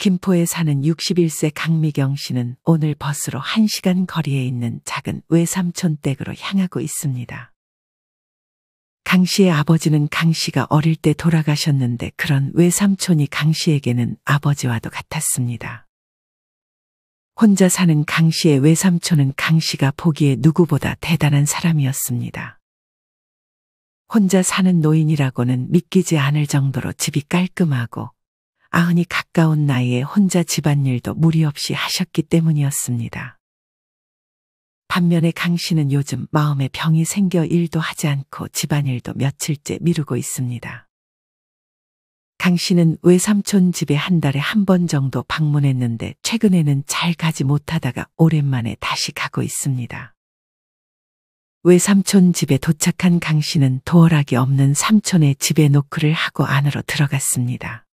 김포에 사는 61세 강미경 씨는 오늘 버스로 1시간 거리에 있는 작은 외삼촌 댁으로 향하고 있습니다. 강 씨의 아버지는 강 씨가 어릴 때 돌아가셨는데 그런 외삼촌이 강 씨에게는 아버지와도 같았습니다. 혼자 사는 강 씨의 외삼촌은 강 씨가 보기에 누구보다 대단한 사람이었습니다. 혼자 사는 노인이라고는 믿기지 않을 정도로 집이 깔끔하고 90이 가까운 나이에 혼자 집안일도 무리 없이 하셨기 때문이었습니다. 반면에 강 씨는 요즘 마음에 병이 생겨 일도 하지 않고 집안일도 며칠째 미루고 있습니다. 강 씨는 외삼촌 집에 한 달에 한 번 정도 방문했는데 최근에는 잘 가지 못하다가 오랜만에 다시 가고 있습니다. 외삼촌 집에 도착한 강 씨는 도어락이 없는 삼촌의 집에 노크를 하고 안으로 들어갔습니다.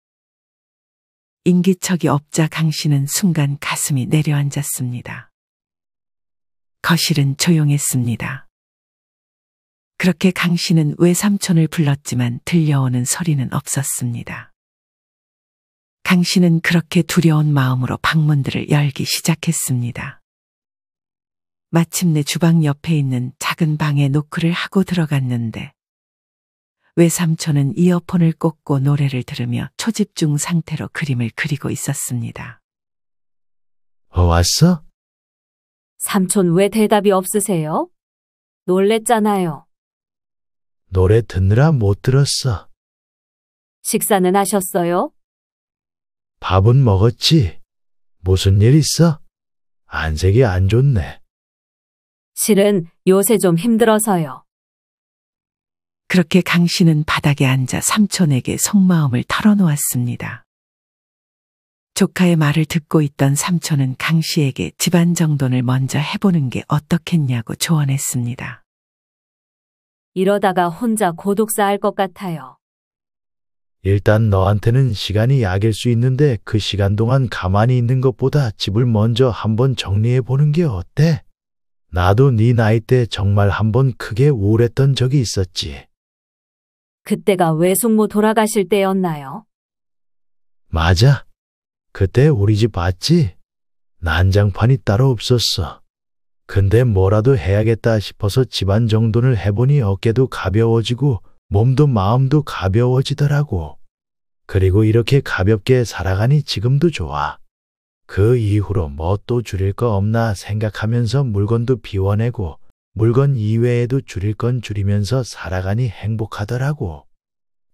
인기척이 없자 강 씨는 순간 가슴이 내려앉았습니다. 거실은 조용했습니다. 그렇게 강 씨는 외삼촌을 불렀지만 들려오는 소리는 없었습니다. 강 씨는 그렇게 두려운 마음으로 방문들을 열기 시작했습니다. 마침내 주방 옆에 있는 작은 방에 노크를 하고 들어갔는데 외삼촌은 이어폰을 꽂고 노래를 들으며 초집중 상태로 그림을 그리고 있었습니다. 왔어? 삼촌 왜 대답이 없으세요? 놀랬잖아요. 노래 듣느라 못 들었어. 식사는 하셨어요? 밥은 먹었지. 무슨 일 있어? 안색이 안 좋네. 실은 요새 좀 힘들어서요. 그렇게 강 씨는 바닥에 앉아 삼촌에게 속마음을 털어놓았습니다. 조카의 말을 듣고 있던 삼촌은 강 씨에게 집안 정돈을 먼저 해보는 게 어떻겠냐고 조언했습니다. 이러다가 혼자 고독사 할 것 같아요. 일단 너한테는 시간이 약일 수 있는데 그 시간 동안 가만히 있는 것보다 집을 먼저 한번 정리해 보는 게 어때? 나도 네 나이 때 정말 한번 크게 우울했던 적이 있었지. 그때가 외숙모 돌아가실 때였나요? 맞아. 그때 우리 집 봤지? 난장판이 따로 없었어. 근데 뭐라도 해야겠다 싶어서 집안 정돈을 해보니 어깨도 가벼워지고 몸도 마음도 가벼워지더라고. 그리고 이렇게 가볍게 살아가니 지금도 좋아. 그 이후로 뭐 또 줄일 거 없나 생각하면서 물건도 비워내고 물건 이외에도 줄일 건 줄이면서 살아가니 행복하더라고.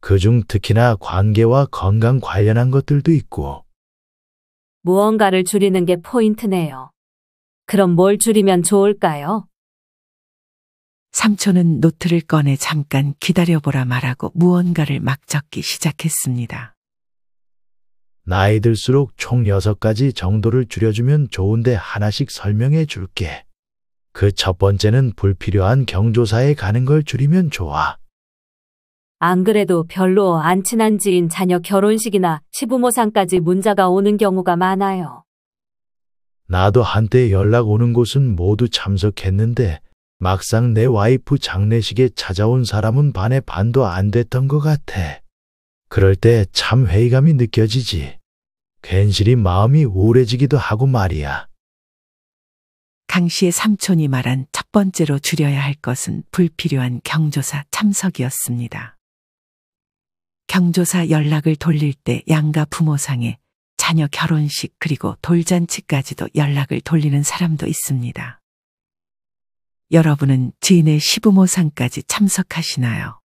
그중 특히나 관계와 건강 관련한 것들도 있고. 무언가를 줄이는 게 포인트네요. 그럼 뭘 줄이면 좋을까요? 삼촌은 노트를 꺼내 잠깐 기다려보라 말하고 무언가를 막 적기 시작했습니다. 나이 들수록 총 6가지 정도를 줄여주면 좋은데 하나씩 설명해 줄게. 그 첫 번째는 불필요한 경조사에 가는 걸 줄이면 좋아. 안 그래도 별로 안 친한 지인 자녀 결혼식이나 시부모상까지 문자가 오는 경우가 많아요. 나도 한때 연락 오는 곳은 모두 참석했는데 막상 내 와이프 장례식에 찾아온 사람은 반의 반도 안 됐던 것 같아. 그럴 때 참 회의감이 느껴지지. 괜시리 마음이 우울해지기도 하고 말이야. 강 씨의 삼촌이 말한 첫 번째로 줄여야 할 것은 불필요한 경조사 참석이었습니다. 경조사 연락을 돌릴 때 양가 부모상에 자녀 결혼식 그리고 돌잔치까지도 연락을 돌리는 사람도 있습니다. 여러분은 지인의 시부모상까지 참석하시나요?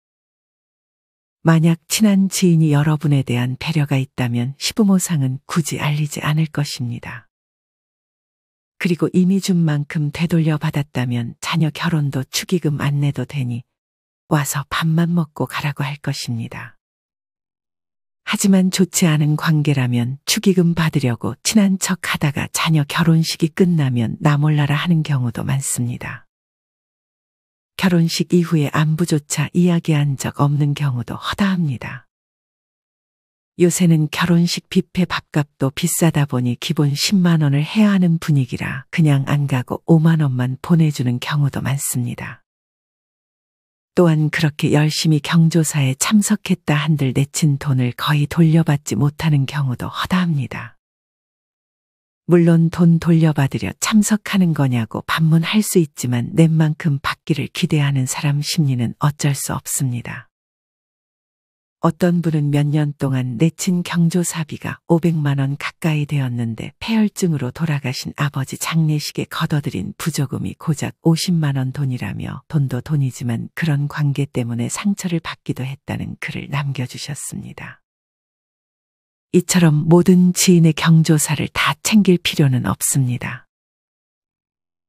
만약 친한 지인이 여러분에 대한 배려가 있다면 시부모상은 굳이 알리지 않을 것입니다. 그리고 이미 준 만큼 되돌려 받았다면 자녀 결혼도 축의금 안 내도 되니 와서 밥만 먹고 가라고 할 것입니다. 하지만 좋지 않은 관계라면 축의금 받으려고 친한 척 하다가 자녀 결혼식이 끝나면 나 몰라라 하는 경우도 많습니다. 결혼식 이후에 안부조차 이야기한 적 없는 경우도 허다합니다. 요새는 결혼식 뷔페 밥값도 비싸다 보니 기본 10만 원을 해야 하는 분위기라 그냥 안 가고 5만 원만 보내주는 경우도 많습니다. 또한 그렇게 열심히 경조사에 참석했다 한들 내친 돈을 거의 돌려받지 못하는 경우도 허다합니다. 물론 돈 돌려받으려 참석하는 거냐고 반문할 수 있지만 낸 만큼 받기를 기대하는 사람 심리는 어쩔 수 없습니다. 어떤 분은 몇 년 동안 내친 경조사비가 500만 원 가까이 되었는데 폐혈증으로 돌아가신 아버지 장례식에 걷어들인 부조금이 고작 50만 원 돈이라며 돈도 돈이지만 그런 관계 때문에 상처를 받기도 했다는 글을 남겨주셨습니다. 이처럼 모든 지인의 경조사를 다 챙길 필요는 없습니다.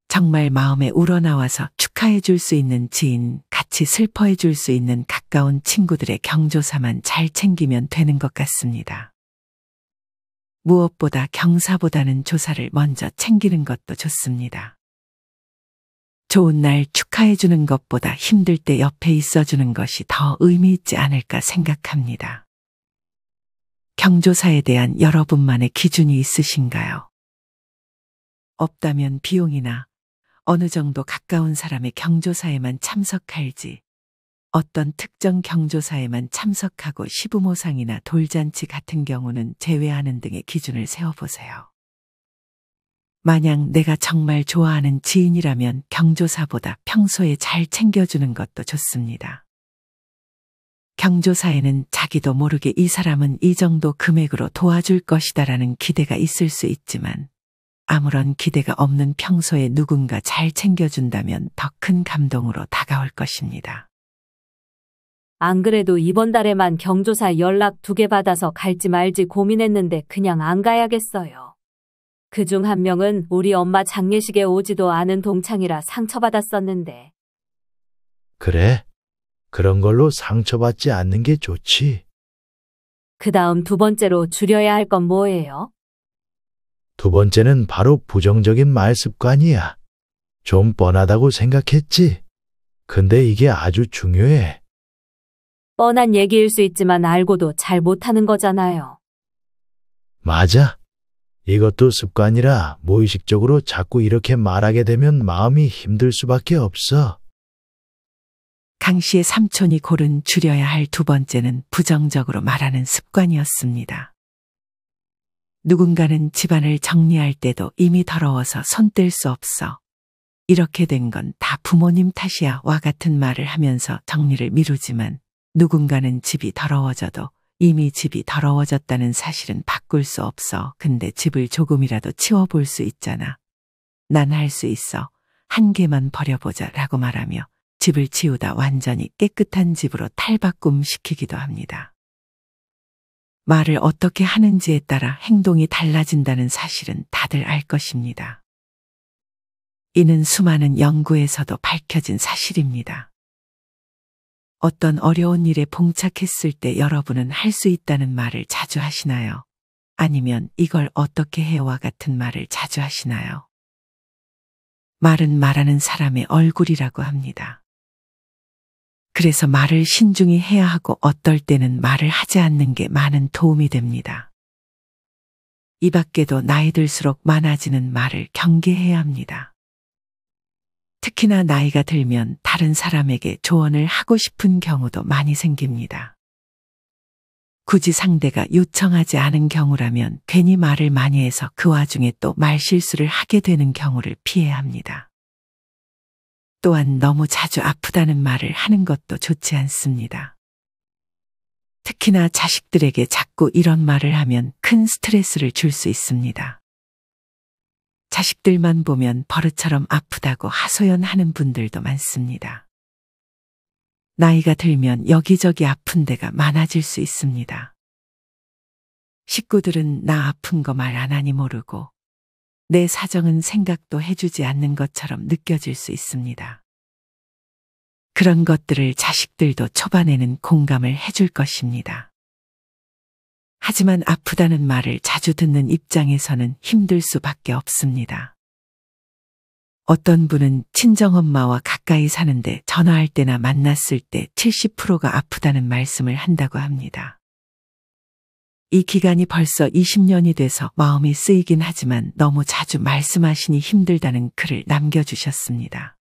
정말 마음에 우러나와서 축하해 줄 수 있는 지인, 같이 슬퍼해 줄 수 있는 가까운 친구들의 경조사만 잘 챙기면 되는 것 같습니다. 무엇보다 경사보다는 조사를 먼저 챙기는 것도 좋습니다. 좋은 날 축하해 주는 것보다 힘들 때 옆에 있어 주는 것이 더 의미 있지 않을까 생각합니다. 경조사에 대한 여러분만의 기준이 있으신가요? 없다면 비용이나 어느 정도 가까운 사람의 경조사에만 참석할지, 어떤 특정 경조사에만 참석하고 시부모상이나 돌잔치 같은 경우는 제외하는 등의 기준을 세워보세요. 만약 내가 정말 좋아하는 지인이라면 경조사보다 평소에 잘 챙겨주는 것도 좋습니다. 경조사에는 자기도 모르게 이 사람은 이 정도 금액으로 도와줄 것이다라는 기대가 있을 수 있지만 아무런 기대가 없는 평소에 누군가 잘 챙겨준다면 더 큰 감동으로 다가올 것입니다. 안 그래도 이번 달에만 경조사 연락 2개 받아서 갈지 말지 고민했는데 그냥 안 가야겠어요. 그중 한 명은 우리 엄마 장례식에 오지도 않은 동창이라 상처받았었는데. 그래? 그런 걸로 상처받지 않는 게 좋지. 그 다음 2번째로 줄여야 할 건 뭐예요? 2번째는 바로 부정적인 말 습관이야. 좀 뻔하다고 생각했지? 근데 이게 아주 중요해. 뻔한 얘기일 수 있지만 알고도 잘 못하는 거잖아요. 맞아. 이것도 습관이라 무의식적으로 자꾸 이렇게 말하게 되면 마음이 힘들 수밖에 없어. 강 씨의 삼촌이 고른 줄여야 할 2번째는 부정적으로 말하는 습관이었습니다. 누군가는 집안을 정리할 때도 이미 더러워서 손 뗄 수 없어. 이렇게 된 건 다 부모님 탓이야 와 같은 말을 하면서 정리를 미루지만 누군가는 집이 더러워져도 이미 집이 더러워졌다는 사실은 바꿀 수 없어. 근데 집을 조금이라도 치워볼 수 있잖아. 난 할 수 있어. 한 개만 버려보자 라고 말하며 집을 치우다 완전히 깨끗한 집으로 탈바꿈 시키기도 합니다. 말을 어떻게 하는지에 따라 행동이 달라진다는 사실은 다들 알 것입니다. 이는 수많은 연구에서도 밝혀진 사실입니다. 어떤 어려운 일에 봉착했을 때 여러분은 할 수 있다는 말을 자주 하시나요? 아니면 이걸 어떻게 해와 같은 말을 자주 하시나요? 말은 말하는 사람의 얼굴이라고 합니다. 그래서 말을 신중히 해야 하고 어떨 때는 말을 하지 않는 게 많은 도움이 됩니다. 이 밖에도 나이 들수록 많아지는 말을 경계해야 합니다. 특히나 나이가 들면 다른 사람에게 조언을 하고 싶은 경우도 많이 생깁니다. 굳이 상대가 요청하지 않은 경우라면 괜히 말을 많이 해서 그 와중에 또 말실수를 하게 되는 경우를 피해야 합니다. 또한 너무 자주 아프다는 말을 하는 것도 좋지 않습니다. 특히나 자식들에게 자꾸 이런 말을 하면 큰 스트레스를 줄 수 있습니다. 자식들만 보면 버릇처럼 아프다고 하소연하는 분들도 많습니다. 나이가 들면 여기저기 아픈 데가 많아질 수 있습니다. 식구들은 나 아픈 거 말 안 하니 모르고 내 사정은 생각도 해주지 않는 것처럼 느껴질 수 있습니다. 그런 것들을 자식들도 초반에는 공감을 해줄 것입니다. 하지만 아프다는 말을 자주 듣는 입장에서는 힘들 수밖에 없습니다. 어떤 분은 친정엄마와 가까이 사는데 전화할 때나 만났을 때 70%가 아프다는 말씀을 한다고 합니다. 이 기간이 벌써 20년이 돼서 마음이 쓰이긴 하지만 너무 자주 말씀하시니 힘들다는 글을 남겨주셨습니다.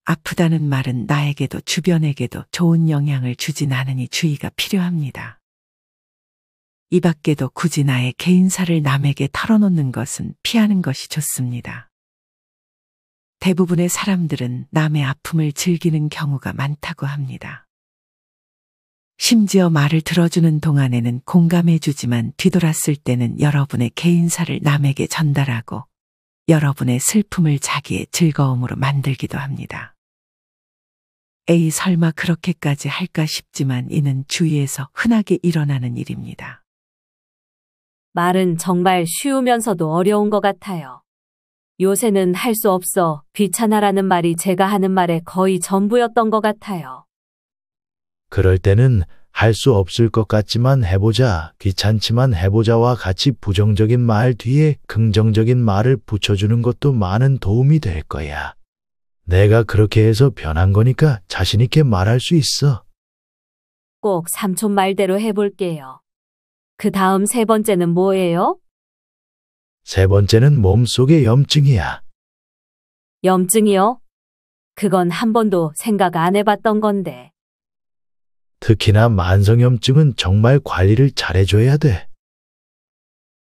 아프다는 말은 나에게도 주변에게도 좋은 영향을 주진 않으니 주의가 필요합니다. 이 밖에도 굳이 나의 개인사를 남에게 털어놓는 것은 피하는 것이 좋습니다. 대부분의 사람들은 남의 아픔을 즐기는 경우가 많다고 합니다. 심지어 말을 들어주는 동안에는 공감해주지만 뒤돌았을 때는 여러분의 개인사를 남에게 전달하고 여러분의 슬픔을 자기의 즐거움으로 만들기도 합니다. 에이, 설마 그렇게까지 할까 싶지만 이는 주위에서 흔하게 일어나는 일입니다. 말은 정말 쉬우면서도 어려운 것 같아요. 요새는 할 수 없어, 귀찮아라는 말이 제가 하는 말의 거의 전부였던 것 같아요. 그럴 때는 할 수 없을 것 같지만 해보자, 귀찮지만 해보자와 같이 부정적인 말 뒤에 긍정적인 말을 붙여주는 것도 많은 도움이 될 거야. 내가 그렇게 해서 변한 거니까 자신 있게 말할 수 있어. 꼭 삼촌 말대로 해볼게요. 그 다음 세 번째는 뭐예요? 세 번째는 몸속의 염증이야. 염증이요? 그건 한 번도 생각 안 해봤던 건데. 특히나 만성염증은 정말 관리를 잘해줘야 돼.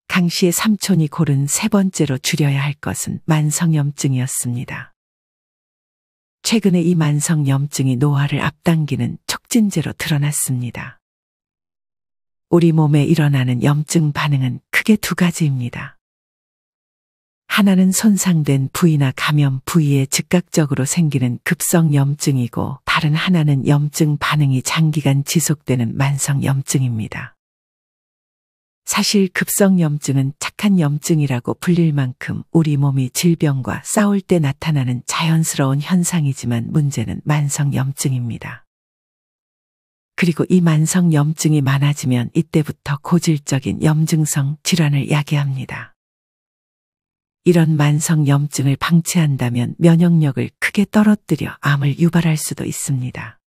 강 씨의 삼촌이 고른 세 번째로 줄여야 할 것은 만성염증이었습니다. 최근에 이 만성염증이 노화를 앞당기는 촉진제로 드러났습니다. 우리 몸에 일어나는 염증 반응은 크게 두 가지입니다. 하나는 손상된 부위나 감염 부위에 즉각적으로 생기는 급성 염증이고 다른 하나는 염증 반응이 장기간 지속되는 만성 염증입니다. 사실 급성 염증은 착한 염증이라고 불릴 만큼 우리 몸이 질병과 싸울 때 나타나는 자연스러운 현상이지만 문제는 만성 염증입니다. 그리고 이 만성 염증이 많아지면 이때부터 고질적인 염증성 질환을 야기합니다. 이런 만성 염증을 방치한다면 면역력을 크게 떨어뜨려 암을 유발할 수도 있습니다.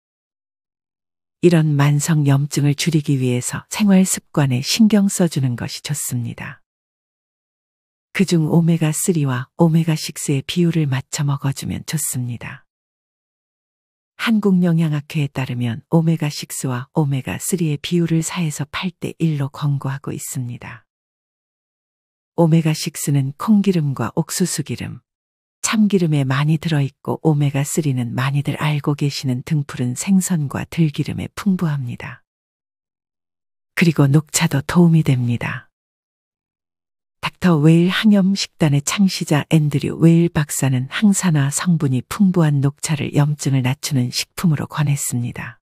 이런 만성 염증을 줄이기 위해서 생활 습관에 신경 써주는 것이 좋습니다. 그중 오메가3와 오메가6의 비율을 맞춰 먹어주면 좋습니다. 한국영양학회에 따르면 오메가6와 오메가3의 비율을 4에서 8대 1로 권고하고 있습니다. 오메가6는 콩기름과 옥수수기름, 참기름에 많이 들어있고 오메가3는 많이들 알고 계시는 등푸른 생선과 들기름에 풍부합니다. 그리고 녹차도 도움이 됩니다. 닥터 웨일 항염식단의 창시자 앤드류 웨일 박사는 항산화 성분이 풍부한 녹차를 염증을 낮추는 식품으로 권했습니다.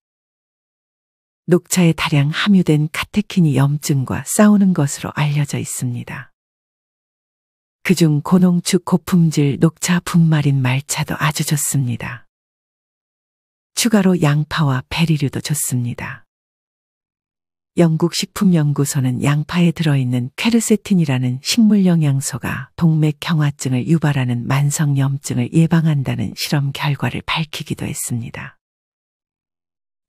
녹차에 다량 함유된 카테킨이 염증과 싸우는 것으로 알려져 있습니다. 그중 고농축 고품질 녹차 분말인 말차도 아주 좋습니다. 추가로 양파와 베리류도 좋습니다. 영국 식품연구소는 양파에 들어있는 퀘르세틴이라는 식물 영양소가 동맥경화증을 유발하는 만성염증을 예방한다는 실험 결과를 밝히기도 했습니다.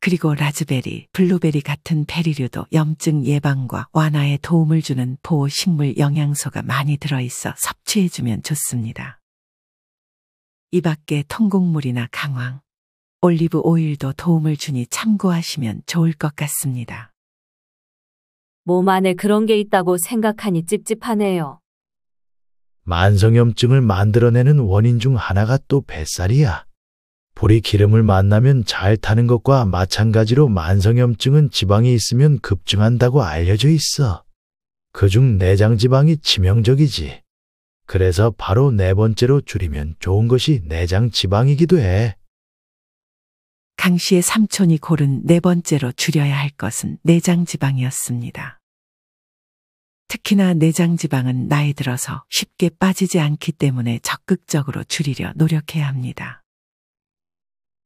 그리고 라즈베리, 블루베리 같은 베리류도 염증 예방과 완화에 도움을 주는 보호식물 영양소가 많이 들어있어 섭취해주면 좋습니다. 이 밖에 통곡물이나 강황, 올리브 오일도 도움을 주니 참고하시면 좋을 것 같습니다. 몸 안에 그런 게 있다고 생각하니 찝찝하네요. 만성염증을 만들어내는 원인 중 하나가 또 뱃살이야. 불이 기름을 만나면 잘 타는 것과 마찬가지로 만성염증은 지방이 있으면 급증한다고 알려져 있어. 그중 내장지방이 치명적이지. 그래서 바로 네 번째로 줄이면 좋은 것이 내장지방이기도 해. 강 씨의 삼촌이 고른 네 번째로 줄여야 할 것은 내장지방이었습니다. 특히나 내장지방은 나이 들어서 쉽게 빠지지 않기 때문에 적극적으로 줄이려 노력해야 합니다.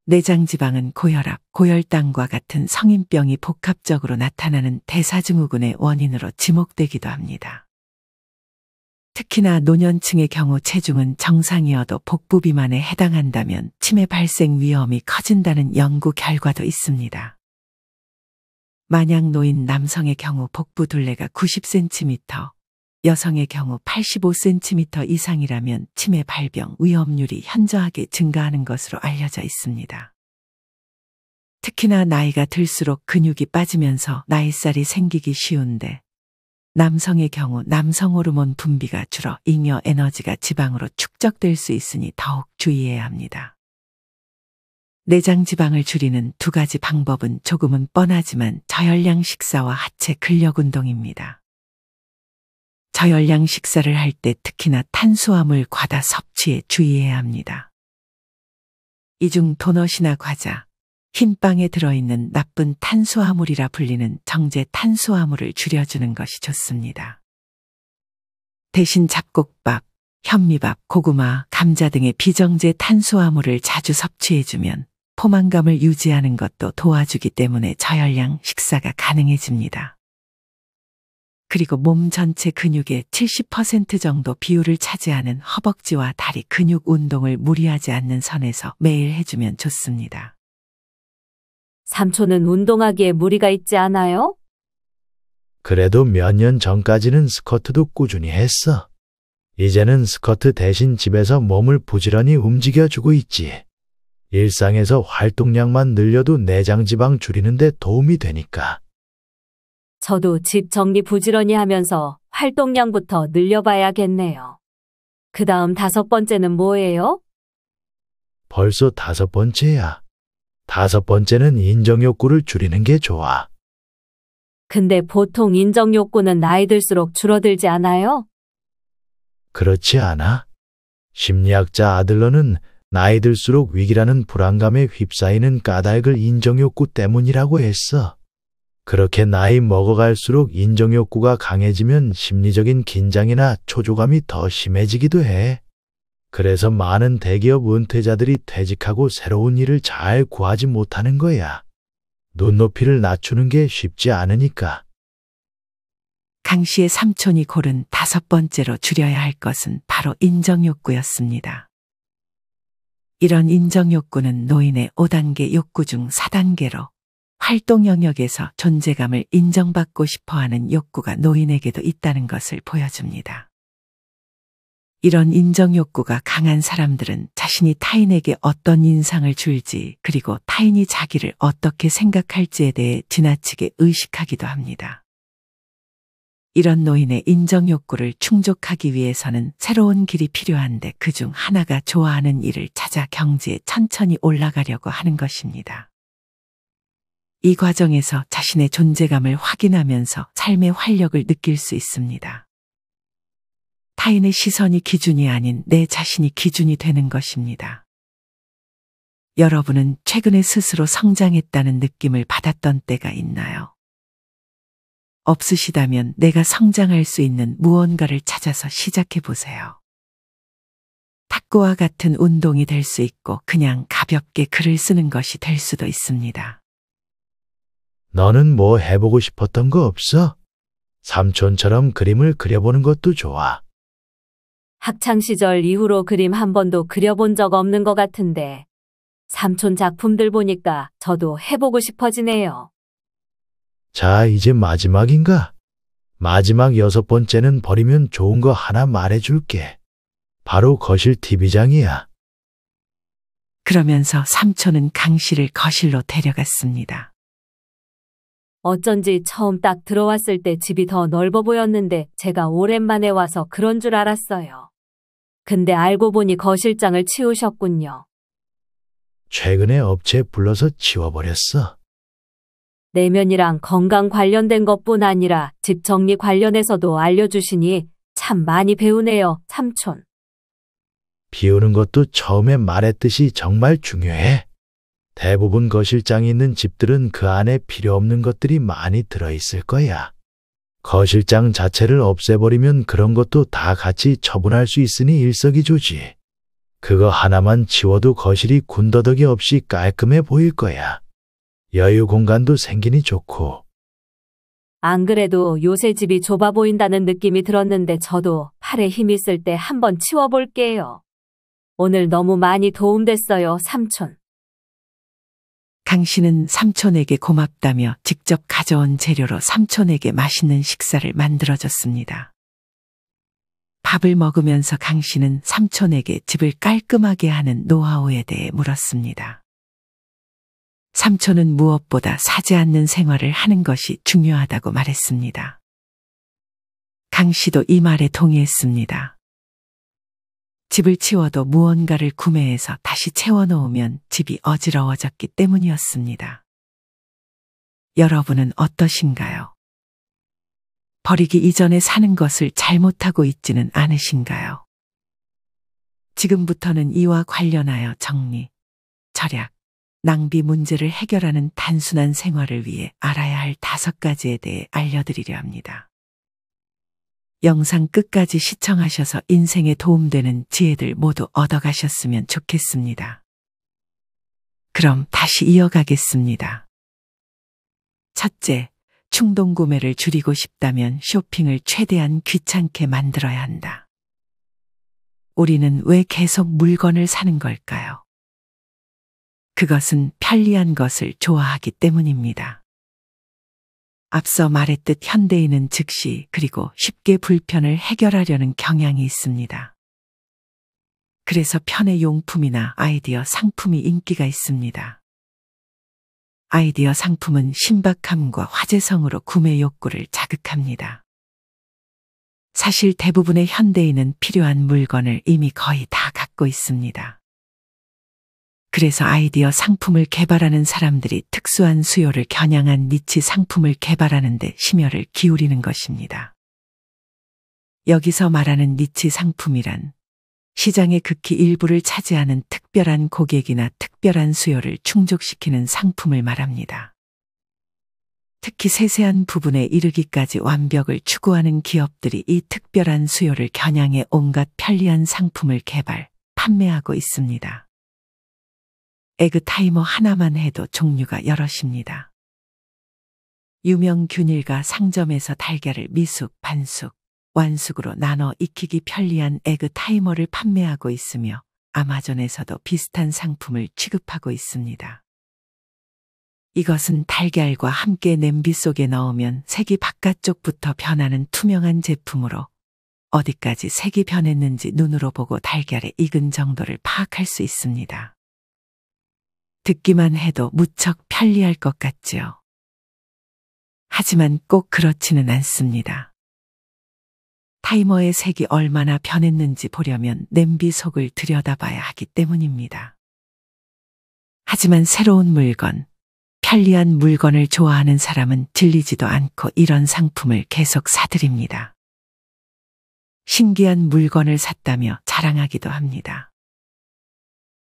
내장지방은 고혈압, 고혈당과 같은 성인병이 복합적으로 나타나는 대사증후군의 원인으로 지목되기도 합니다. 특히나 노년층의 경우 체중은 정상이어도 복부 비만에 해당한다면 치매 발생 위험이 커진다는 연구 결과도 있습니다. 만약 노인 남성의 경우 복부 둘레가 90cm, 여성의 경우 85cm 이상이라면 치매 발병 위험률이 현저하게 증가하는 것으로 알려져 있습니다. 특히나 나이가 들수록 근육이 빠지면서 나이살이 생기기 쉬운데 남성의 경우 남성 호르몬 분비가 줄어 잉여 에너지가 지방으로 축적될 수 있으니 더욱 주의해야 합니다. 내장 지방을 줄이는 두 가지 방법은 조금은 뻔하지만 저열량 식사와 하체 근력 운동입니다. 저열량 식사를 할 때 특히나 탄수화물 과다 섭취에 주의해야 합니다. 이 중 도넛이나 과자, 흰빵에 들어있는 나쁜 탄수화물이라 불리는 정제 탄수화물을 줄여주는 것이 좋습니다. 대신 잡곡밥, 현미밥, 고구마, 감자 등의 비정제 탄수화물을 자주 섭취해주면 포만감을 유지하는 것도 도와주기 때문에 저열량 식사가 가능해집니다. 그리고 몸 전체 근육의 70% 정도 비율을 차지하는 허벅지와 다리 근육 운동을 무리하지 않는 선에서 매일 해주면 좋습니다. 삼촌은 운동하기에 무리가 있지 않아요? 그래도 몇 년 전까지는 스쿼트도 꾸준히 했어. 이제는 스쿼트 대신 집에서 몸을 부지런히 움직여주고 있지. 일상에서 활동량만 늘려도 내장 지방 줄이는 데 도움이 되니까. 저도 집 정리 부지런히 하면서 활동량부터 늘려봐야겠네요. 그 다음 5번째는 뭐예요? 벌써 5번째야. 5번째는 인정 욕구를 줄이는 게 좋아. 근데 보통 인정 욕구는 나이 들수록 줄어들지 않아요? 그렇지 않아? 심리학자 아들러는 나이 들수록 위기라는 불안감에 휩싸이는 까닭을 인정 욕구 때문이라고 했어. 그렇게 나이 먹어갈수록 인정 욕구가 강해지면 심리적인 긴장이나 초조감이 더 심해지기도 해. 그래서 많은 대기업 은퇴자들이 퇴직하고 새로운 일을 잘 구하지 못하는 거야. 눈높이를 낮추는 게 쉽지 않으니까. 강 씨의 삼촌이 고른 5번째로 줄여야 할 것은 바로 인정욕구였습니다. 이런 인정욕구는 노인의 5단계 욕구 중 4단계로 활동 영역에서 존재감을 인정받고 싶어하는 욕구가 노인에게도 있다는 것을 보여줍니다. 이런 인정욕구가 강한 사람들은 자신이 타인에게 어떤 인상을 줄지 그리고 타인이 자기를 어떻게 생각할지에 대해 지나치게 의식하기도 합니다. 이런 노인의 인정욕구를 충족하기 위해서는 새로운 길이 필요한데 그중 하나가 좋아하는 일을 찾아 경지에 천천히 올라가려고 하는 것입니다. 이 과정에서 자신의 존재감을 확인하면서 삶의 활력을 느낄 수 있습니다. 타인의 시선이 기준이 아닌 내 자신이 기준이 되는 것입니다. 여러분은 최근에 스스로 성장했다는 느낌을 받았던 때가 있나요? 없으시다면 내가 성장할 수 있는 무언가를 찾아서 시작해 보세요. 탁구와 같은 운동이 될 수 있고 그냥 가볍게 글을 쓰는 것이 될 수도 있습니다. 너는 뭐 해보고 싶었던 거 없어? 삼촌처럼 그림을 그려보는 것도 좋아. 학창시절 이후로 그림 한 번도 그려본 적 없는 것 같은데 삼촌 작품들 보니까 저도 해보고 싶어지네요. 자, 이제 마지막인가? 마지막 6번째는 버리면 좋은 거 하나 말해줄게. 바로 거실 TV장이야. 그러면서 삼촌은 강 씨를 거실로 데려갔습니다. 어쩐지 처음 딱 들어왔을 때 집이 더 넓어 보였는데 제가 오랜만에 와서 그런 줄 알았어요. 근데 알고 보니 거실장을 치우셨군요. 최근에 업체 불러서 치워버렸어. 내면이랑 건강 관련된 것뿐 아니라 집 정리 관련해서도 알려주시니 참 많이 배우네요, 삼촌. 비우는 것도 처음에 말했듯이 정말 중요해. 대부분 거실장이 있는 집들은 그 안에 필요 없는 것들이 많이 들어있을 거야. 거실장 자체를 없애버리면 그런 것도 다 같이 처분할 수 있으니 일석이조지. 그거 하나만 치워도 거실이 군더더기 없이 깔끔해 보일 거야. 여유 공간도 생기니 좋고. 안 그래도 요새 집이 좁아 보인다는 느낌이 들었는데 저도 팔에 힘이 있을 때 한번 치워볼게요. 오늘 너무 많이 도움됐어요, 삼촌. 강 씨는 삼촌에게 고맙다며 직접 가져온 재료로 삼촌에게 맛있는 식사를 만들어줬습니다. 밥을 먹으면서 강 씨는 삼촌에게 집을 깔끔하게 하는 노하우에 대해 물었습니다. 삼촌은 무엇보다 사지 않는 생활을 하는 것이 중요하다고 말했습니다. 강 씨도 이 말에 동의했습니다. 집을 치워도 무언가를 구매해서 다시 채워놓으면 집이 어지러워졌기 때문이었습니다. 여러분은 어떠신가요? 버리기 이전에 사는 것을 잘못하고 있지는 않으신가요? 지금부터는 이와 관련하여 정리, 절약, 낭비 문제를 해결하는 단순한 생활을 위해 알아야 할 5가지에 대해 알려드리려 합니다. 영상 끝까지 시청하셔서 인생에 도움되는 지혜들 모두 얻어가셨으면 좋겠습니다. 그럼 다시 이어가겠습니다. 첫째, 충동 구매를 줄이고 싶다면 쇼핑을 최대한 귀찮게 만들어야 한다. 우리는 왜 계속 물건을 사는 걸까요? 그것은 편리한 것을 좋아하기 때문입니다. 앞서 말했듯 현대인은 즉시 그리고 쉽게 불편을 해결하려는 경향이 있습니다. 그래서 편의 용품이나 아이디어 상품이 인기가 있습니다. 아이디어 상품은 신박함과 화제성으로 구매 욕구를 자극합니다. 사실 대부분의 현대인은 필요한 물건을 이미 거의 다 갖고 있습니다. 그래서 아이디어 상품을 개발하는 사람들이 특수한 수요를 겨냥한 니치 상품을 개발하는 데 심혈을 기울이는 것입니다. 여기서 말하는 니치 상품이란 시장의 극히 일부를 차지하는 특별한 고객이나 특별한 수요를 충족시키는 상품을 말합니다. 특히 세세한 부분에 이르기까지 완벽을 추구하는 기업들이 이 특별한 수요를 겨냥해 온갖 편리한 상품을 개발, 판매하고 있습니다. 에그 타이머 하나만 해도 종류가 여럿입니다. 유명 균일과 상점에서 달걀을 미숙, 반숙, 완숙으로 나눠 익히기 편리한 에그 타이머를 판매하고 있으며 아마존에서도 비슷한 상품을 취급하고 있습니다. 이것은 달걀과 함께 냄비 속에 넣으면 색이 바깥쪽부터 변하는 투명한 제품으로 어디까지 색이 변했는지 눈으로 보고 달걀의 익은 정도를 파악할 수 있습니다. 듣기만 해도 무척 편리할 것 같지요. 하지만 꼭 그렇지는 않습니다. 타이머의 색이 얼마나 변했는지 보려면 냄비 속을 들여다봐야 하기 때문입니다. 하지만 새로운 물건, 편리한 물건을 좋아하는 사람은 질리지도 않고 이런 상품을 계속 사들입니다. 신기한 물건을 샀다며 자랑하기도 합니다.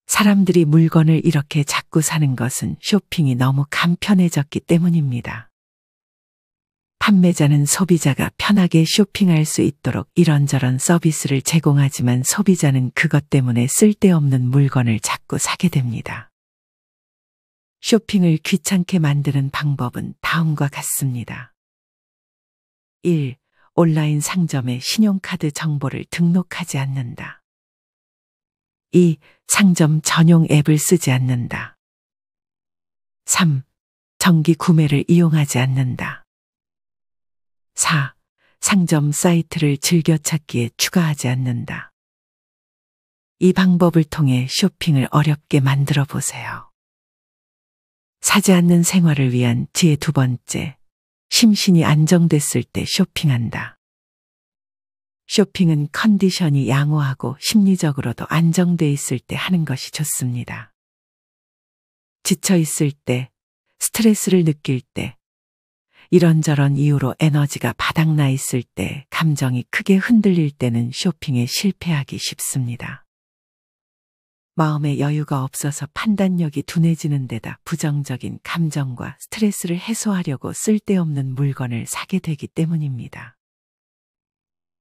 사람들이 물건을 이렇게 자꾸 사는 것은 쇼핑이 너무 간편해졌기 때문입니다. 판매자는 소비자가 편하게 쇼핑할 수 있도록 이런저런 서비스를 제공하지만 소비자는 그것 때문에 쓸데없는 물건을 자꾸 사게 됩니다. 쇼핑을 귀찮게 만드는 방법은 다음과 같습니다. 1. 온라인 상점에 신용카드 정보를 등록하지 않는다. 2. 상점 전용 앱을 쓰지 않는다. 3. 정기 구매를 이용하지 않는다. 4. 상점 사이트를 즐겨찾기에 추가하지 않는다. 이 방법을 통해 쇼핑을 어렵게 만들어 보세요. 사지 않는 생활을 위한 지혜 2번째, 심신이 안정됐을 때 쇼핑한다. 쇼핑은 컨디션이 양호하고 심리적으로도 안정돼 있을 때 하는 것이 좋습니다. 지쳐 있을 때, 스트레스를 느낄 때, 이런저런 이유로 에너지가 바닥나 있을 때, 감정이 크게 흔들릴 때는 쇼핑에 실패하기 쉽습니다. 마음의 여유가 없어서 판단력이 둔해지는 데다 부정적인 감정과 스트레스를 해소하려고 쓸데없는 물건을 사게 되기 때문입니다.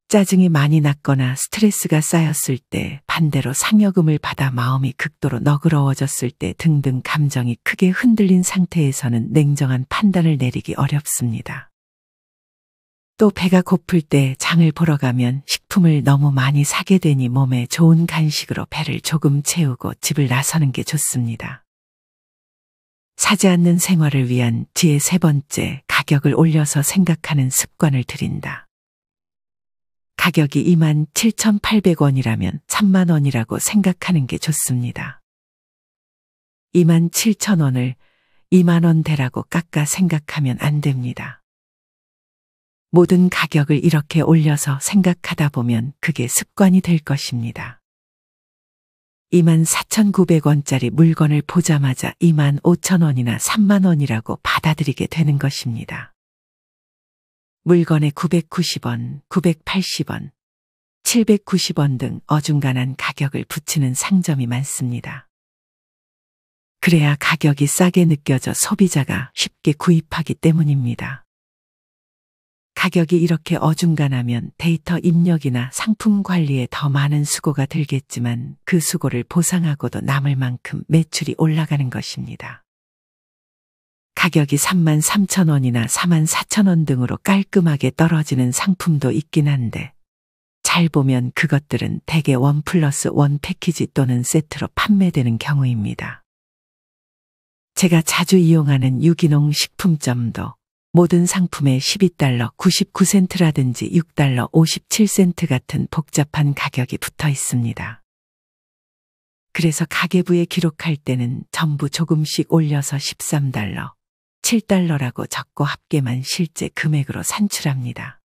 짜증이 많이 났거나 스트레스가 쌓였을 때, 반대로 상여금을 받아 마음이 극도로 너그러워졌을 때 등등 감정이 크게 흔들린 상태에서는 냉정한 판단을 내리기 어렵습니다. 또 배가 고플 때 장을 보러 가면 식품을 너무 많이 사게 되니 몸에 좋은 간식으로 배를 조금 채우고 집을 나서는 게 좋습니다. 사지 않는 생활을 위한 지혜 3번째, 가격을 올려서 생각하는 습관을 들인다. 가격이 27,800원이라면 3만원이라고 생각하는 게 좋습니다. 27,000원을 2만원대라고 깎아 생각하면 안 됩니다. 모든 가격을 이렇게 올려서 생각하다 보면 그게 습관이 될 것입니다. 24,900원짜리 물건을 보자마자 25,000원이나 30,000원이라고 받아들이게 되는 것입니다. 물건에 990원, 980원, 790원 등 어중간한 가격을 붙이는 상점이 많습니다. 그래야 가격이 싸게 느껴져 소비자가 쉽게 구입하기 때문입니다. 가격이 이렇게 어중간하면 데이터 입력이나 상품 관리에 더 많은 수고가 들겠지만 그 수고를 보상하고도 남을 만큼 매출이 올라가는 것입니다. 가격이 33,000원이나 44,000원 등으로 깔끔하게 떨어지는 상품도 있긴 한데 잘 보면 그것들은 대개 1+1 패키지 또는 세트로 판매되는 경우입니다. 제가 자주 이용하는 유기농 식품점도 모든 상품에 12달러 99센트라든지 6달러 57센트 같은 복잡한 가격이 붙어 있습니다. 그래서 가계부에 기록할 때는 전부 조금씩 올려서 13달러, 7달러라고 적고 합계만 실제 금액으로 산출합니다.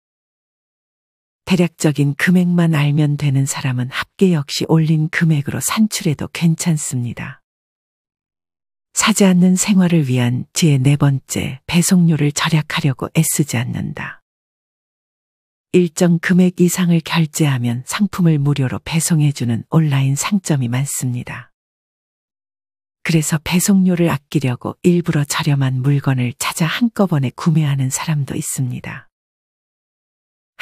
대략적인 금액만 알면 되는 사람은 합계 역시 올린 금액으로 산출해도 괜찮습니다. 사지 않는 생활을 위한 지혜 네 번째, 배송료를 절약하려고 애쓰지 않는다. 일정 금액 이상을 결제하면 상품을 무료로 배송해주는 온라인 상점이 많습니다. 그래서 배송료를 아끼려고 일부러 저렴한 물건을 찾아 한꺼번에 구매하는 사람도 있습니다.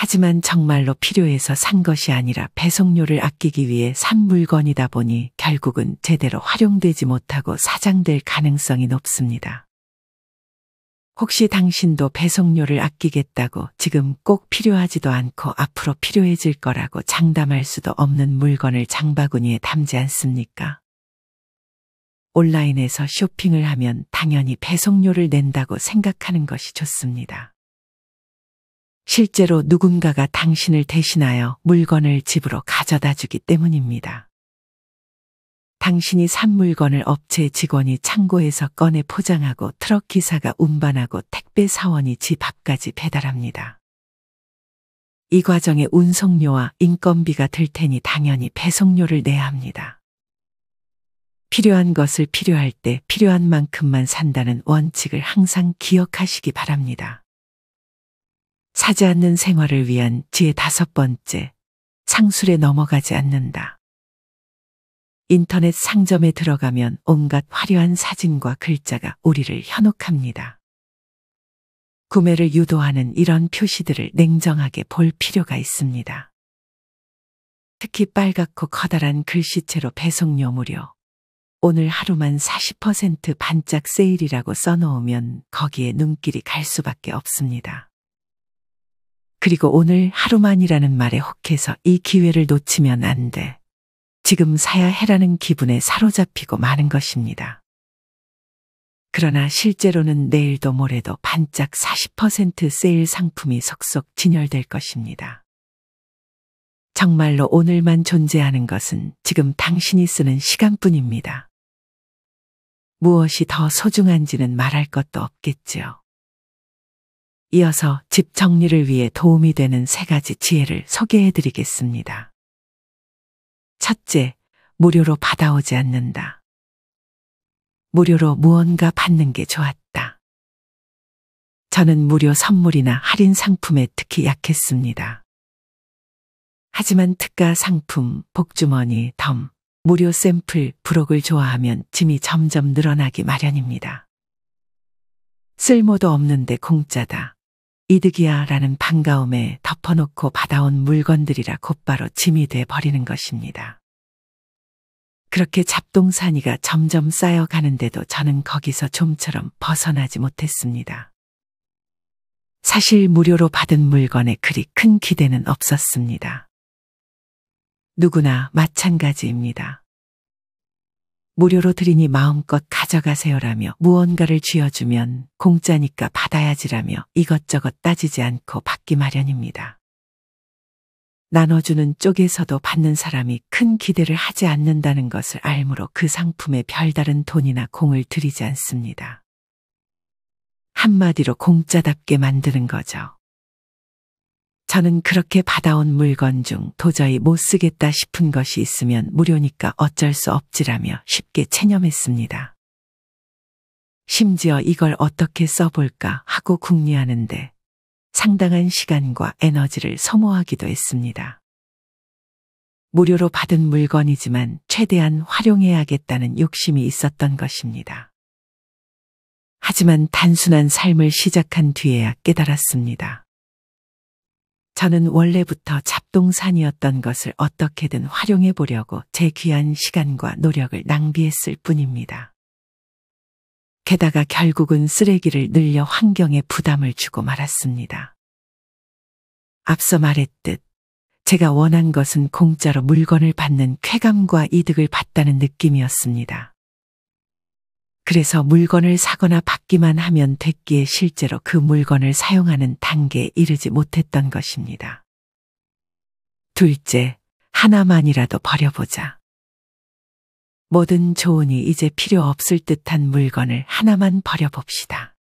하지만 정말로 필요해서 산 것이 아니라 배송료를 아끼기 위해 산 물건이다 보니 결국은 제대로 활용되지 못하고 사장될 가능성이 높습니다. 혹시 당신도 배송료를 아끼겠다고 지금 꼭 필요하지도 않고 앞으로 필요해질 거라고 장담할 수도 없는 물건을 장바구니에 담지 않습니까? 온라인에서 쇼핑을 하면 당연히 배송료를 낸다고 생각하는 것이 좋습니다. 실제로 누군가가 당신을 대신하여 물건을 집으로 가져다 주기 때문입니다. 당신이 산 물건을 업체 직원이 창고에서 꺼내 포장하고 트럭 기사가 운반하고 택배 사원이 집 앞까지 배달합니다. 이 과정에 운송료와 인건비가 들 테니 당연히 배송료를 내야 합니다. 필요한 것을 필요할 때 필요한 만큼만 산다는 원칙을 항상 기억하시기 바랍니다. 사지 않는 생활을 위한 지혜 다섯 번째, 상술에 넘어가지 않는다. 인터넷 상점에 들어가면 온갖 화려한 사진과 글자가 우리를 현혹합니다. 구매를 유도하는 이런 표시들을 냉정하게 볼 필요가 있습니다. 특히 빨갛고 커다란 글씨체로 배송료 무료, 오늘 하루만 40% 반짝 세일이라고 써놓으면 거기에 눈길이 갈 수밖에 없습니다. 그리고 오늘 하루만이라는 말에 혹해서 이 기회를 놓치면 안 돼. 지금 사야 해라는 기분에 사로잡히고 마는 것입니다. 그러나 실제로는 내일도 모레도 반짝 40% 세일 상품이 속속 진열될 것입니다. 정말로 오늘만 존재하는 것은 지금 당신이 쓰는 시간뿐입니다. 무엇이 더 소중한지는 말할 것도 없겠지요. 이어서 집 정리를 위해 도움이 되는 세 가지 지혜를 소개해 드리겠습니다. 첫째, 무료로 받아오지 않는다. 무료로 무언가 받는 게 좋았다. 저는 무료 선물이나 할인 상품에 특히 약했습니다. 하지만 특가 상품, 복주머니, 덤, 무료 샘플, 부록을 좋아하면 짐이 점점 늘어나기 마련입니다. 쓸모도 없는데 공짜다. 이득이야 라는 반가움에 덮어놓고 받아온 물건들이라 곧바로 짐이 돼 버리는 것입니다. 그렇게 잡동사니가 점점 쌓여가는데도 저는 거기서 좀처럼 벗어나지 못했습니다. 사실 무료로 받은 물건에 그리 큰 기대는 없었습니다. 누구나 마찬가지입니다. 무료로 드리니 마음껏 가져가세요라며 무언가를 쥐어주면 공짜니까 받아야지라며 이것저것 따지지 않고 받기 마련입니다. 나눠주는 쪽에서도 받는 사람이 큰 기대를 하지 않는다는 것을 알므로 그 상품에 별다른 돈이나 공을 들이지 않습니다. 한마디로 공짜답게 만드는 거죠. 저는 그렇게 받아온 물건 중 도저히 못 쓰겠다 싶은 것이 있으면 무료니까 어쩔 수 없지라며 쉽게 체념했습니다. 심지어 이걸 어떻게 써볼까 하고 궁리하는데 상당한 시간과 에너지를 소모하기도 했습니다. 무료로 받은 물건이지만 최대한 활용해야겠다는 욕심이 있었던 것입니다. 하지만 단순한 삶을 시작한 뒤에야 깨달았습니다. 저는 원래부터 잡동산이었던 것을 어떻게든 활용해 보려고 제 귀한 시간과 노력을 낭비했을 뿐입니다. 게다가 결국은 쓰레기를 늘려 환경에 부담을 주고 말았습니다. 앞서 말했듯 제가 원한 것은 공짜로 물건을 받는 쾌감과 이득을 받다는 느낌이었습니다. 그래서 물건을 사거나 받기만 하면 됐기에 실제로 그 물건을 사용하는 단계에 이르지 못했던 것입니다. 둘째, 하나만이라도 버려보자. 뭐든 좋으니 이제 필요 없을 듯한 물건을 하나만 버려봅시다.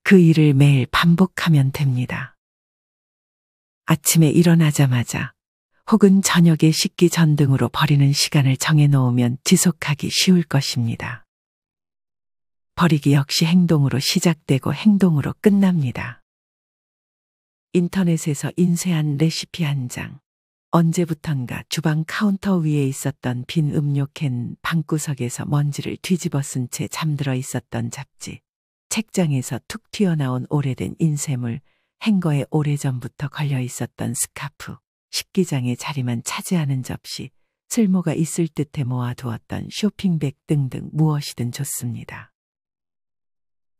그 일을 매일 반복하면 됩니다. 아침에 일어나자마자 혹은 저녁에 씻기 전 등으로 버리는 시간을 정해놓으면 지속하기 쉬울 것입니다. 버리기 역시 행동으로 시작되고 행동으로 끝납니다. 인터넷에서 인쇄한 레시피 한 장. 언제부턴가 주방 카운터 위에 있었던 빈 음료캔, 방구석에서 먼지를 뒤집어 쓴 채 잠들어 있었던 잡지, 책장에서 툭 튀어나온 오래된 인쇄물, 행거에 오래전부터 걸려 있었던 스카프, 식기장의 자리만 차지하는 접시, 쓸모가 있을 듯해 모아두었던 쇼핑백 등등 무엇이든 좋습니다.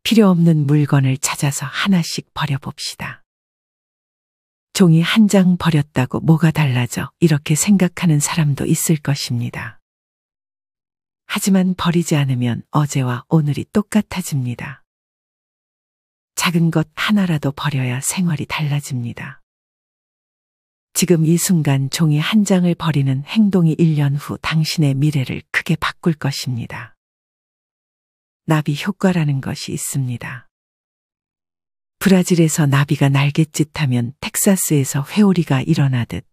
필요 없는 물건을 찾아서 하나씩 버려봅시다. 종이 한 장 버렸다고 뭐가 달라져 이렇게 생각하는 사람도 있을 것입니다. 하지만 버리지 않으면 어제와 오늘이 똑같아집니다. 작은 것 하나라도 버려야 생활이 달라집니다. 지금 이 순간 종이 한 장을 버리는 행동이 1년 후 당신의 미래를 크게 바꿀 것입니다. 나비 효과라는 것이 있습니다. 브라질에서 나비가 날갯짓하면 텍사스에서 회오리가 일어나듯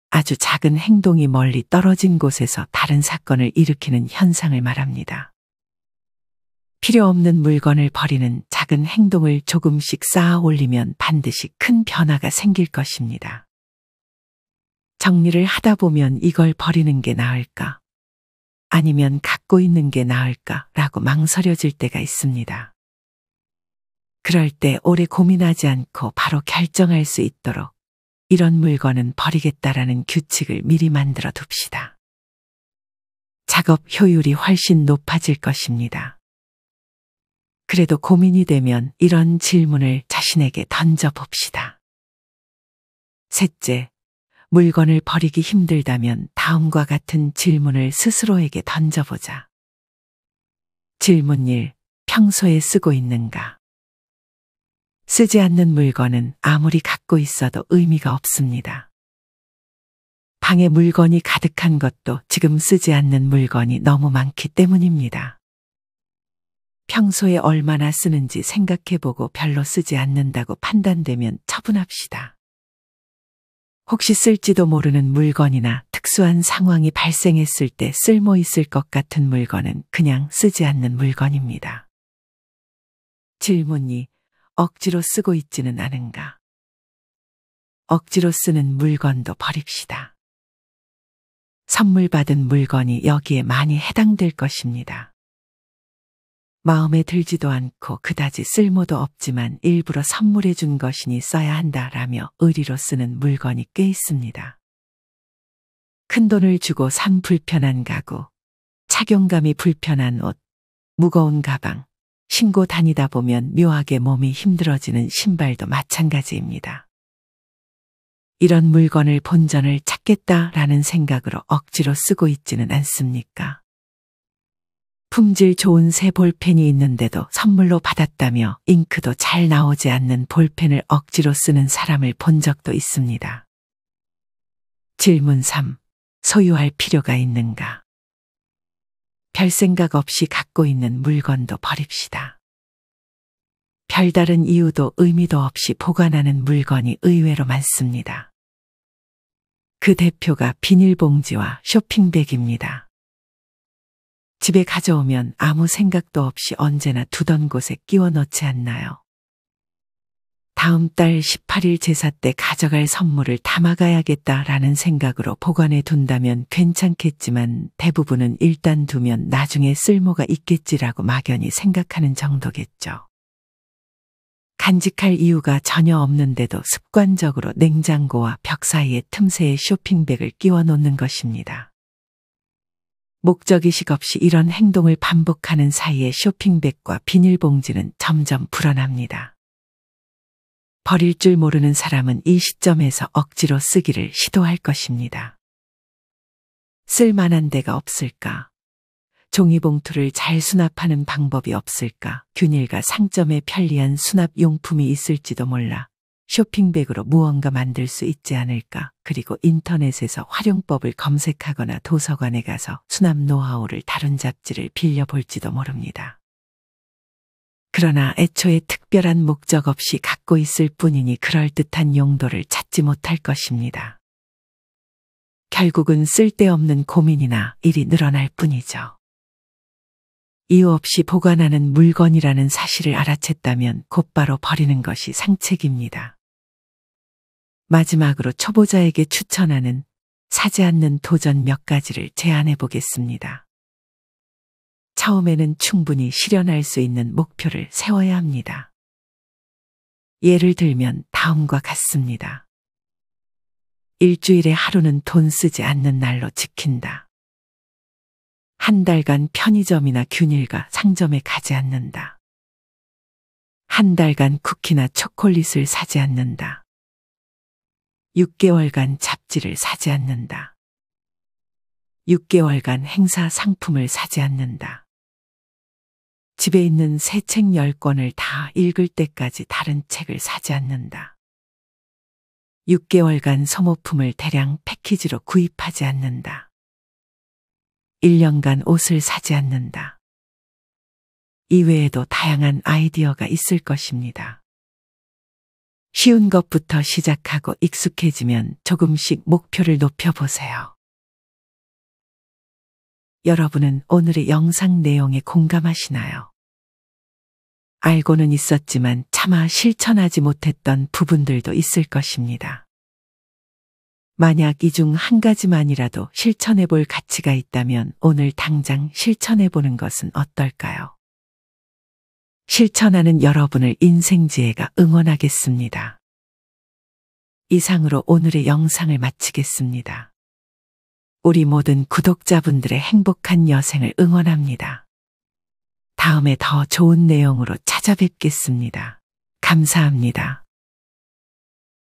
아주 작은 행동이 멀리 떨어진 곳에서 다른 사건을 일으키는 현상을 말합니다. 필요 없는 물건을 버리는 작은 행동을 조금씩 쌓아 올리면 반드시 큰 변화가 생길 것입니다. 정리를 하다 보면 이걸 버리는 게 나을까? 아니면 갖고 있는 게 나을까? 라고 망설여질 때가 있습니다. 그럴 때 오래 고민하지 않고 바로 결정할 수 있도록 이런 물건은 버리겠다라는 규칙을 미리 만들어 둡시다. 작업 효율이 훨씬 높아질 것입니다. 그래도 고민이 되면 이런 질문을 자신에게 던져봅시다. 셋째, 물건을 버리기 힘들다면 다음과 같은 질문을 스스로에게 던져보자. 질문 1. 평소에 쓰고 있는가? 쓰지 않는 물건은 아무리 갖고 있어도 의미가 없습니다. 방에 물건이 가득한 것도 지금 쓰지 않는 물건이 너무 많기 때문입니다. 평소에 얼마나 쓰는지 생각해보고 별로 쓰지 않는다고 판단되면 처분합시다. 혹시 쓸지도 모르는 물건이나 특수한 상황이 발생했을 때 쓸모 있을 것 같은 물건은 그냥 쓰지 않는 물건입니다. 질문 2. 억지로 쓰고 있지는 않은가? 억지로 쓰는 물건도 버립시다. 선물 받은 물건이 여기에 많이 해당될 것입니다. 마음에 들지도 않고 그다지 쓸모도 없지만 일부러 선물해 준 것이니 써야 한다라며 의리로 쓰는 물건이 꽤 있습니다. 큰돈을 주고 산 불편한 가구, 착용감이 불편한 옷, 무거운 가방, 신고 다니다 보면 묘하게 몸이 힘들어지는 신발도 마찬가지입니다. 이런 물건을 본전을 찾겠다라는 생각으로 억지로 쓰고 있지는 않습니까? 품질 좋은 새 볼펜이 있는데도 선물로 받았다며 잉크도 잘 나오지 않는 볼펜을 억지로 쓰는 사람을 본 적도 있습니다. 질문 3. 소유할 필요가 있는가? 별 생각 없이 갖고 있는 물건도 버립시다. 별다른 이유도 의미도 없이 보관하는 물건이 의외로 많습니다. 그 대표가 비닐봉지와 쇼핑백입니다. 집에 가져오면 아무 생각도 없이 언제나 두던 곳에 끼워 넣지 않나요? 다음 달 18일 제사 때 가져갈 선물을 담아가야겠다라는 생각으로 보관해 둔다면 괜찮겠지만 대부분은 일단 두면 나중에 쓸모가 있겠지라고 막연히 생각하는 정도겠죠. 간직할 이유가 전혀 없는데도 습관적으로 냉장고와 벽 사이의 틈새에 쇼핑백을 끼워 놓는 것입니다. 목적의식 없이 이런 행동을 반복하는 사이에 쇼핑백과 비닐봉지는 점점 불어납니다. 버릴 줄 모르는 사람은 이 시점에서 억지로 쓰기를 시도할 것입니다. 쓸만한 데가 없을까? 종이봉투를 잘 수납하는 방법이 없을까? 균일과 상점에 편리한 수납용품이 있을지도 몰라. 쇼핑백으로 무언가 만들 수 있지 않을까? 그리고 인터넷에서 활용법을 검색하거나 도서관에 가서 수납 노하우를 다룬 잡지를 빌려볼지도 모릅니다. 그러나 애초에 특별한 목적 없이 갖고 있을 뿐이니 그럴듯한 용도를 찾지 못할 것입니다. 결국은 쓸데없는 고민이나 일이 늘어날 뿐이죠. 이유 없이 보관하는 물건이라는 사실을 알아챘다면 곧바로 버리는 것이 상책입니다. 마지막으로 초보자에게 추천하는 사지 않는 도전 몇 가지를 제안해 보겠습니다. 처음에는 충분히 실현할 수 있는 목표를 세워야 합니다. 예를 들면 다음과 같습니다. 일주일에 하루는 돈 쓰지 않는 날로 지킨다. 한 달간 편의점이나 균일과 상점에 가지 않는다. 한 달간 쿠키나 초콜릿을 사지 않는다. 6개월간 잡지를 사지 않는다. 6개월간 행사 상품을 사지 않는다. 집에 있는 새 책 10권을 다 읽을 때까지 다른 책을 사지 않는다. 6개월간 소모품을 대량 패키지로 구입하지 않는다. 1년간 옷을 사지 않는다. 이외에도 다양한 아이디어가 있을 것입니다. 쉬운 것부터 시작하고 익숙해지면 조금씩 목표를 높여보세요. 여러분은 오늘의 영상 내용에 공감하시나요? 알고는 있었지만 차마 실천하지 못했던 부분들도 있을 것입니다. 만약 이 중 한 가지만이라도 실천해 볼 가치가 있다면 오늘 당장 실천해 보는 것은 어떨까요? 실천하는 여러분을 인생지혜가 응원하겠습니다. 이상으로 오늘의 영상을 마치겠습니다. 우리 모든 구독자분들의 행복한 여생을 응원합니다. 다음에 더 좋은 내용으로 찾아뵙겠습니다. 감사합니다.